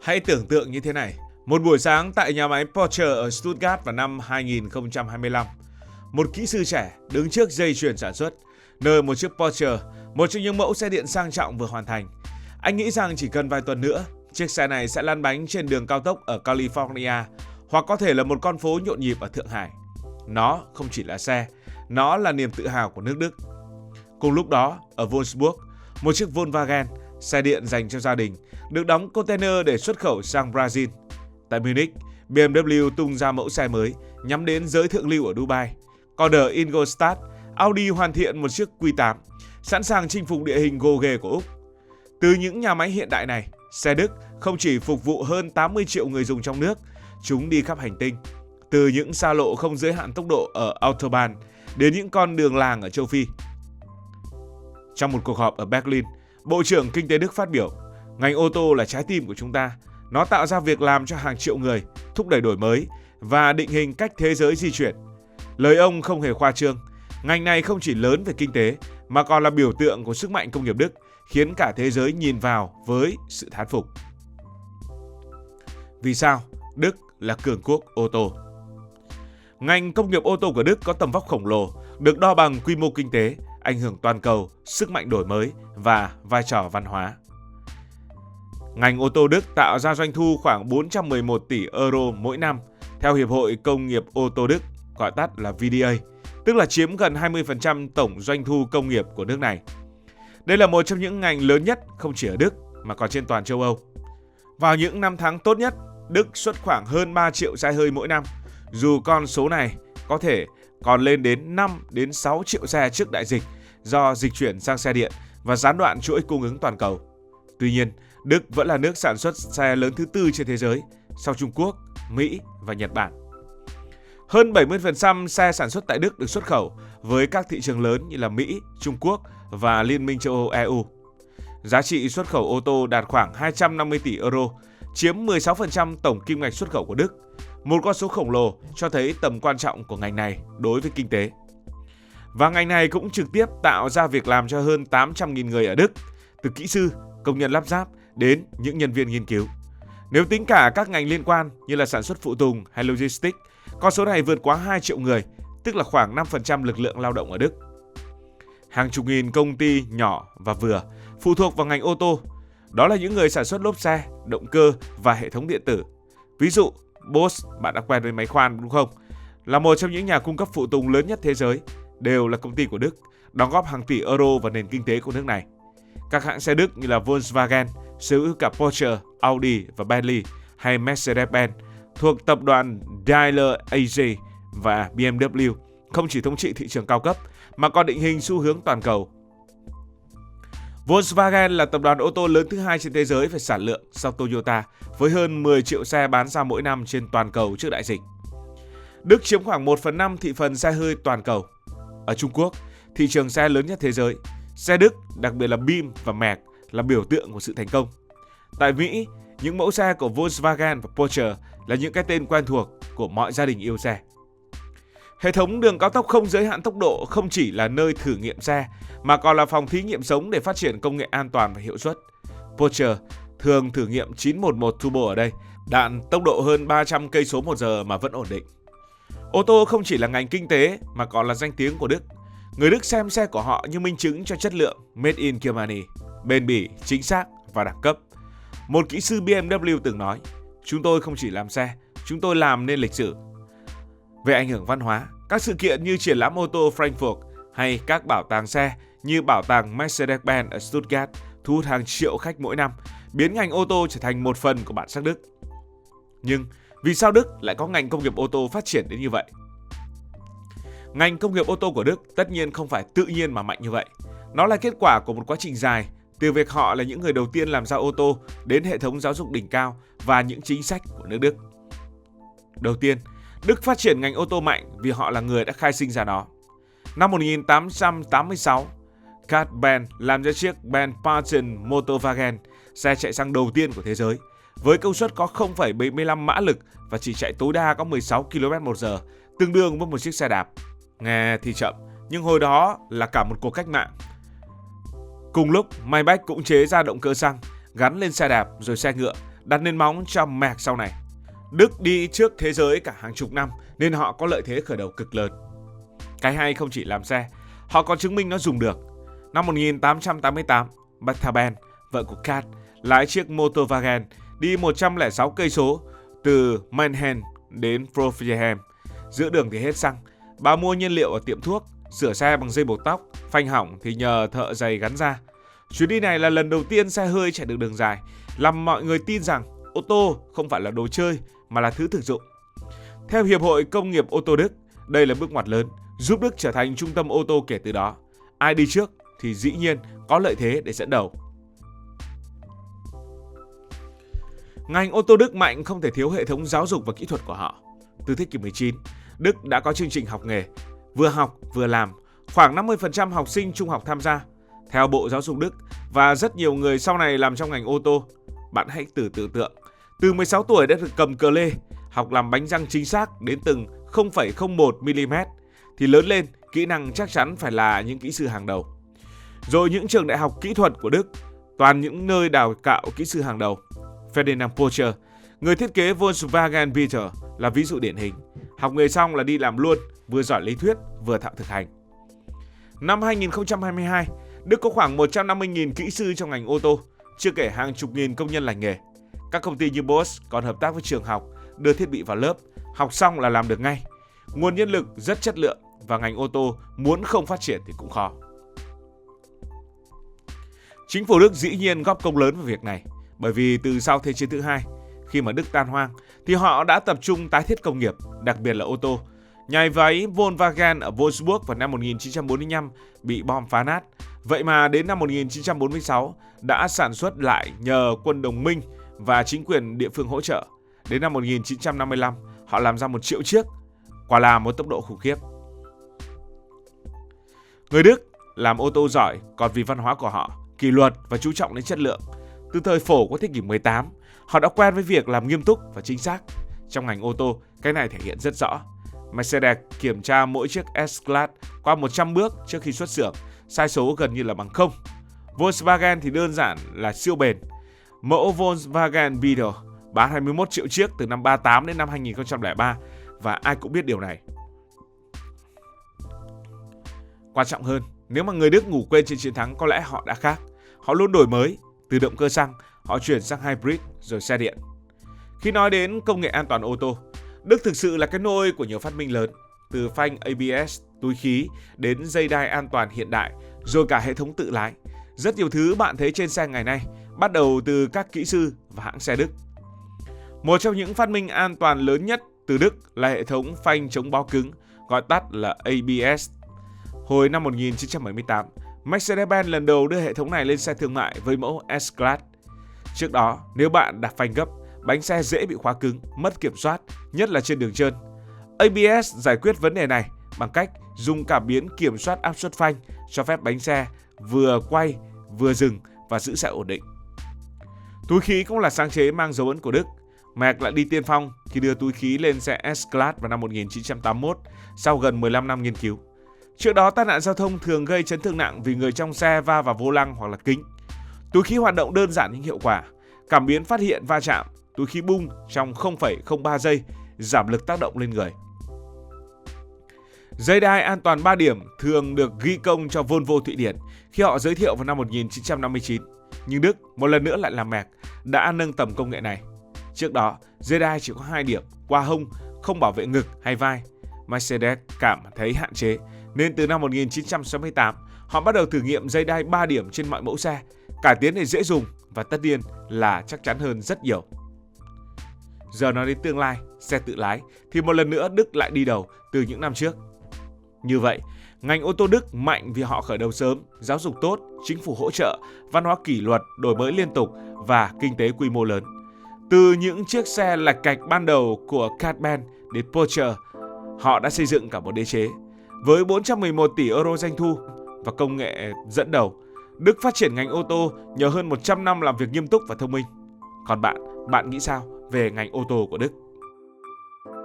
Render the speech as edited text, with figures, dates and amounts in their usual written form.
Hãy tưởng tượng như thế này. Một buổi sáng tại nhà máy Porsche ở Stuttgart vào năm 2025. Một kỹ sư trẻ đứng trước dây chuyền sản xuất, nơi một chiếc Porsche, một trong những mẫu xe điện sang trọng vừa hoàn thành. Anh nghĩ rằng chỉ cần vài tuần nữa, chiếc xe này sẽ lăn bánh trên đường cao tốc ở California, hoặc có thể là một con phố nhộn nhịp ở Thượng Hải. Nó không chỉ là xe, nó là niềm tự hào của nước Đức. Cùng lúc đó, ở Wolfsburg, một chiếc Volkswagen, xe điện dành cho gia đình, được đóng container để xuất khẩu sang Brazil. Tại Munich, BMW tung ra mẫu xe mới nhắm đến giới thượng lưu ở Dubai. Còn ở Ingolstadt, Audi hoàn thiện một chiếc Q8, sẵn sàng chinh phục địa hình gồ ghề của Úc. Từ những nhà máy hiện đại này, xe Đức không chỉ phục vụ hơn 80 triệu người dùng trong nước, chúng đi khắp hành tinh. Từ những xa lộ không giới hạn tốc độ ở Autobahn đến những con đường làng ở châu Phi. Trong một cuộc họp ở Berlin, Bộ trưởng Kinh tế Đức phát biểu, ngành ô tô là trái tim của chúng ta. Nó tạo ra việc làm cho hàng triệu người, thúc đẩy đổi mới và định hình cách thế giới di chuyển. Lời ông không hề khoa trương. Ngành này không chỉ lớn về kinh tế mà còn là biểu tượng của sức mạnh công nghiệp Đức, khiến cả thế giới nhìn vào với sự thán phục. Vì sao Đức là cường quốc ô tô? Ngành công nghiệp ô tô của Đức có tầm vóc khổng lồ, được đo bằng quy mô kinh tế, ảnh hưởng toàn cầu, sức mạnh đổi mới và vai trò văn hóa. Ngành ô tô Đức tạo ra doanh thu khoảng 411 tỷ euro mỗi năm, theo Hiệp hội Công nghiệp ô tô Đức, gọi tắt là VDA, tức là chiếm gần 20% tổng doanh thu công nghiệp của nước này. Đây là một trong những ngành lớn nhất không chỉ ở Đức mà còn trên toàn châu Âu. Vào những năm tháng tốt nhất, Đức xuất khoảng hơn 3 triệu xe hơi mỗi năm, dù con số này có thể còn lên đến 5 đến 6 triệu xe trước đại dịch do dịch chuyển sang xe điện và gián đoạn chuỗi cung ứng toàn cầu. Tuy nhiên, Đức vẫn là nước sản xuất xe lớn thứ tư trên thế giới, sau Trung Quốc, Mỹ và Nhật Bản. Hơn 70% xe sản xuất tại Đức được xuất khẩu với các thị trường lớn như là Mỹ, Trung Quốc và Liên minh châu Âu EU. Giá trị xuất khẩu ô tô đạt khoảng 250 tỷ euro, chiếm 16% tổng kim ngạch xuất khẩu của Đức. Một con số khổng lồ cho thấy tầm quan trọng của ngành này đối với kinh tế. Và ngành này cũng trực tiếp tạo ra việc làm cho hơn 800.000 người ở Đức, từ kỹ sư, công nhân lắp ráp đến những nhân viên nghiên cứu. Nếu tính cả các ngành liên quan như là sản xuất phụ tùng hay logistics, con số này vượt quá 2 triệu người, tức là khoảng 5% lực lượng lao động ở Đức. Hàng chục nghìn công ty nhỏ và vừa phụ thuộc vào ngành ô tô. Đó là những người sản xuất lốp xe, động cơ và hệ thống điện tử. Ví dụ, Bosch, bạn đã quen với máy khoan đúng không? Là một trong những nhà cung cấp phụ tùng lớn nhất thế giới, đều là công ty của Đức, đóng góp hàng tỷ euro vào nền kinh tế của nước này. Các hãng xe Đức như là Volkswagen, sở hữu cả Porsche, Audi và Bentley, hay Mercedes-Benz thuộc tập đoàn Daimler AG và BMW không chỉ thống trị thị trường cao cấp mà còn định hình xu hướng toàn cầu. Volkswagen là tập đoàn ô tô lớn thứ hai trên thế giới về sản lượng sau Toyota, với hơn 10 triệu xe bán ra mỗi năm trên toàn cầu trước đại dịch. Đức chiếm khoảng 1/5 thị phần xe hơi toàn cầu. Ở Trung Quốc, thị trường xe lớn nhất thế giới, xe Đức, đặc biệt là BIM và Merc, là biểu tượng của sự thành công. Tại Mỹ, những mẫu xe của Volkswagen và Porsche là những cái tên quen thuộc của mọi gia đình yêu xe. Hệ thống đường cao tốc không giới hạn tốc độ không chỉ là nơi thử nghiệm xe, mà còn là phòng thí nghiệm sống để phát triển công nghệ an toàn và hiệu suất. Porsche thường thử nghiệm 911 Turbo ở đây, đạt tốc độ hơn 300 cây số một giờ mà vẫn ổn định. Ô tô không chỉ là ngành kinh tế mà còn là danh tiếng của Đức. Người Đức xem xe của họ như minh chứng cho chất lượng Made in Germany, bền bỉ, chính xác và đẳng cấp. Một kỹ sư BMW từng nói, chúng tôi không chỉ làm xe, chúng tôi làm nên lịch sử. Về ảnh hưởng văn hóa, các sự kiện như triển lãm ô tô Frankfurt hay các bảo tàng xe như bảo tàng Mercedes-Benz ở Stuttgart thu hút hàng triệu khách mỗi năm, biến ngành ô tô trở thành một phần của bản sắc Đức. Nhưng vì sao Đức lại có ngành công nghiệp ô tô phát triển đến như vậy? Ngành công nghiệp ô tô của Đức tất nhiên không phải tự nhiên mà mạnh như vậy. Nó là kết quả của một quá trình dài, từ việc họ là những người đầu tiên làm ra ô tô đến hệ thống giáo dục đỉnh cao và những chính sách của nước Đức. Đầu tiên, Đức phát triển ngành ô tô mạnh vì họ là người đã khai sinh ra nó. Năm 1886, Kurt Benz làm ra chiếc Benz Patent Motorwagen, xe chạy xăng đầu tiên của thế giới, với công suất có 0,75 mã lực và chỉ chạy tối đa có 16 km/h, tương đương với một chiếc xe đạp. Nghe thì chậm, nhưng hồi đó là cả một cuộc cách mạng. Cùng lúc, Maybach cũng chế ra động cơ xăng, gắn lên xe đạp rồi xe ngựa, đặt nền móng cho Merc sau này. Đức đi trước thế giới cả hàng chục năm nên họ có lợi thế khởi đầu cực lớn. Cái hay không chỉ làm xe, họ còn chứng minh nó dùng được. Năm 1888, Bertha Benz, vợ của Kat, lái chiếc mô tô Wagen đi 106 cây số từ Mannheim đến Frohnheim. Giữa đường thì hết xăng. Bà mua nhiên liệu ở tiệm thuốc, sửa xe bằng dây buộc tóc, phanh hỏng thì nhờ thợ giày gắn ra. Chuyến đi này là lần đầu tiên xe hơi chạy được đường dài, làm mọi người tin rằng ô tô không phải là đồ chơi mà là thứ thực dụng. Theo Hiệp hội Công nghiệp ô tô Đức, đây là bước ngoặt lớn, giúp Đức trở thành trung tâm ô tô kể từ đó. Ai đi trước thì dĩ nhiên có lợi thế để dẫn đầu. Ngành ô tô Đức mạnh không thể thiếu hệ thống giáo dục và kỹ thuật của họ. Từ thế kỷ 19, Đức đã có chương trình học nghề, vừa học vừa làm, khoảng 50% học sinh trung học tham gia. Theo Bộ Giáo dục Đức và rất nhiều người sau này làm trong ngành ô tô, bạn hãy tưởng tượng, từ 16 tuổi đã được cầm cờ lê, học làm bánh răng chính xác đến từng 0,01mm, thì lớn lên kỹ năng chắc chắn phải là những kỹ sư hàng đầu. Rồi những trường đại học kỹ thuật của Đức, toàn những nơi đào tạo kỹ sư hàng đầu. Ferdinand Porsche, người thiết kế Volkswagen Beetle là ví dụ điển hình. Học nghề xong là đi làm luôn, vừa giỏi lý thuyết, vừa thạo thực hành. Năm 2022, Đức có khoảng 150.000 kỹ sư trong ngành ô tô, chưa kể hàng chục nghìn công nhân lành nghề. Các công ty như Bosch còn hợp tác với trường học, đưa thiết bị vào lớp, học xong là làm được ngay. Nguồn nhân lực rất chất lượng và ngành ô tô muốn không phát triển thì cũng khó. Chính phủ Đức dĩ nhiên góp công lớn vào việc này, bởi vì từ sau Thế chiến thứ hai, khi mà Đức tan hoang, thì họ đã tập trung tái thiết công nghiệp, đặc biệt là ô tô. Nhà váy Volkswagen ở Wolfsburg vào năm 1945 bị bom phá nát. Vậy mà đến năm 1946 đã sản xuất lại nhờ quân đồng minh và chính quyền địa phương hỗ trợ. Đến năm 1955, họ làm ra 1 triệu chiếc, quả là một tốc độ khủng khiếp. Người Đức làm ô tô giỏi còn vì văn hóa của họ, kỷ luật và chú trọng đến chất lượng. Từ thời phổ của thế kỷ 18, họ đã quen với việc làm nghiêm túc và chính xác. Trong ngành ô tô, cái này thể hiện rất rõ. Mercedes kiểm tra mỗi chiếc S-Class qua 100 bước trước khi xuất xưởng, sai số gần như là bằng không. Volkswagen thì đơn giản là siêu bền. Mẫu Volkswagen Beetle bán 21 triệu chiếc từ năm 38 đến năm 2003 và ai cũng biết điều này. Quan trọng hơn, nếu mà người Đức ngủ quên trên chiến thắng có lẽ họ đã khác. Họ luôn đổi mới, từ động cơ xăng, họ chuyển sang hybrid rồi xe điện. Khi nói đến công nghệ an toàn ô tô, Đức thực sự là cái nôi của nhiều phát minh lớn, từ phanh ABS, túi khí đến dây đai an toàn hiện đại, rồi cả hệ thống tự lái. Rất nhiều thứ bạn thấy trên xe ngày nay bắt đầu từ các kỹ sư và hãng xe Đức. Một trong những phát minh an toàn lớn nhất từ Đức là hệ thống phanh chống bó cứng, gọi tắt là ABS. Hồi năm 1978, Mercedes-Benz lần đầu đưa hệ thống này lên xe thương mại với mẫu S-Class. Trước đó, nếu bạn đạp phanh gấp, bánh xe dễ bị khóa cứng, mất kiểm soát, nhất là trên đường trơn. ABS giải quyết vấn đề này bằng cách dùng cảm biến kiểm soát áp suất phanh, cho phép bánh xe vừa quay, vừa dừng và giữ xe ổn định. Túi khí cũng là sáng chế mang dấu ấn của Đức. Merc lại đi tiên phong khi đưa túi khí lên xe S-Class vào năm 1981 sau gần 15 năm nghiên cứu. Trước đó, tai nạn giao thông thường gây chấn thương nặng vì người trong xe va vào vô lăng hoặc là kính. Túi khí hoạt động đơn giản nhưng hiệu quả. Cảm biến phát hiện va chạm, túi khí bung trong 0,03 giây, giảm lực tác động lên người. Dây đai an toàn 3 điểm thường được ghi công cho Volvo Thụy Điển khi họ giới thiệu vào năm 1959. Nhưng Đức, một lần nữa lại là Merc, đã nâng tầm công nghệ này. Trước đó, dây đai chỉ có 2 điểm qua hông, không bảo vệ ngực hay vai. Mercedes cảm thấy hạn chế, nên từ năm 1968, họ bắt đầu thử nghiệm dây đai 3 điểm trên mọi mẫu xe, cải tiến để dễ dùng và tất nhiên là chắc chắn hơn rất nhiều. Giờ nói đến tương lai, xe tự lái, thì một lần nữa Đức lại đi đầu từ những năm trước. Như vậy, ngành ô tô Đức mạnh vì họ khởi đầu sớm, giáo dục tốt, chính phủ hỗ trợ, văn hóa kỷ luật, đổi mới liên tục và kinh tế quy mô lớn. Từ những chiếc xe lạch cạch ban đầu của Kat-Benz đến Porsche, họ đã xây dựng cả một đế chế. Với 411 tỷ euro doanh thu và công nghệ dẫn đầu, Đức phát triển ngành ô tô nhờ hơn 100 năm làm việc nghiêm túc và thông minh. Còn bạn nghĩ sao về ngành ô tô của Đức?